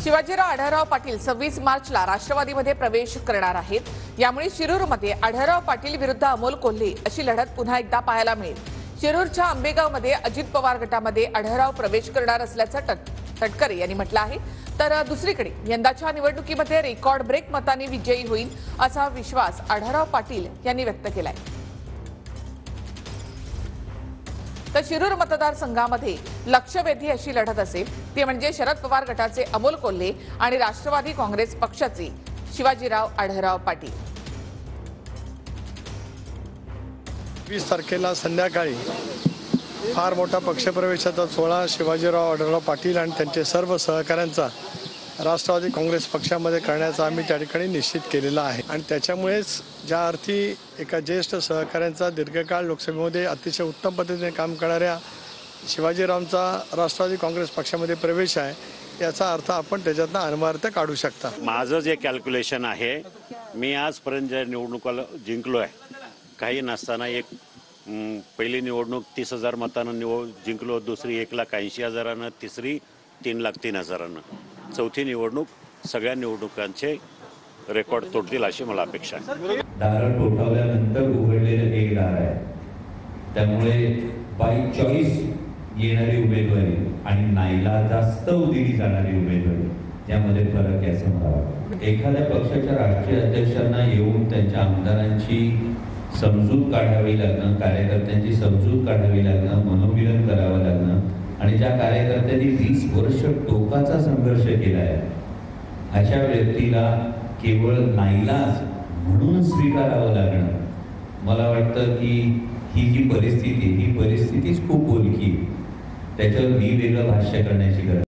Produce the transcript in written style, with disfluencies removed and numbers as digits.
शिवाजीराव आढळराव पाटील 26 मार्चला राष्ट्रवादीमध्ये प्रवेश करणार आहेत। यामुळे शिरूरमध्ये आढळराव पाटील विरुद्ध अमोल कोल्हे अशी लढत पुन्हा एकदा पाहायला मिळेल। शिरूरच्या आंबेगावमध्ये अजित पवार गटामध्ये आढळराव प्रवेश करणार असल्याचं तटकरे यांनी म्हटलं आहे। तर दुसरीकडे यंदाच्या निवडणुकीमध्ये रेकॉर्ड ब्रेक मतांनी विजयी होईल असा विश्वास आढळराव पाटील यांनी व्यक्त केलाय। तर शिरूर मतदारसंघामध्ये लक्षवेधी अशी लढत असेल ती म्हणजे शरद पवार गटाचे अमोल कोल्हे आणि राष्ट्रवादी काँग्रेस पक्षाचे शिवाजीराव आढळराव पाटील। 20 तारखेला संध्याकाळी फार मोठा पक्षप्रवेशाचा सोहळा शिवाजीराव आढळराव पाटील आणि त्यांचे सर्व सहकाऱ्यांचा राष्ट्रवादी काँग्रेस पक्षामध्ये करण्याचा आम्ही त्या ठिकाणी निश्चित केलेला आहे। आणि त्याच्यामुळेच ज्या अर्थी एका ज्येष्ठ सहकाऱ्यांचा दीर्घकाळ लोकसभेमध्ये अतिशय उत्तम पद्धतीने काम करणाऱ्या शिवाजीरावांचा राष्ट्रवादी काँग्रेस पक्षामध्ये प्रवेश आहे, याचा अर्थ आपण त्याच्यातनं अन्वयार्थ काढू शकता। माझं जे कॅल्क्युलेशन आहे, मी आजपर्यंत ज्या निवडणुकाला जिंकलो आहे, काही नसताना एक पहिली निवडणूक 30,000 मतांना जिंकलो, दुसरी 1,80,000, तिसरी 3,03,000, चौथी निवडणूक सगळ्या निवडणुकांचे रेकॉर्ड तोडतील अशी मला अपेक्षा आहे। दार ठोठावल्यानंतर उघडलेलं एक दार आहे, त्यामुळे बाय चॉईस येणारी उमेदवारी आणि नाईला जास्त दिली जाणारी उमेदवारी यामध्ये फरक आहे असं मला वाटतं। एखाद्या पक्षाच्या राष्ट्रीय अध्यक्षांना येऊन त्यांच्या आमदारांची समजूत काढावी लागणं, कार्यकर्त्यांची समजूत काढावी लागणं, मनोमिलन करावं लागणं आणि ज्या कार्यकर्त्यांनी 20 वर्ष टोकाचा संघर्ष केला आहे अशा व्यक्तीला केवळ नाईलाज म्हणून स्वीकारावं लागणं, मला वाटतं की ही जी परिस्थितीच खूप बोलकी, त्याच्यावर मी वेगळं भाष्य करण्याची गरज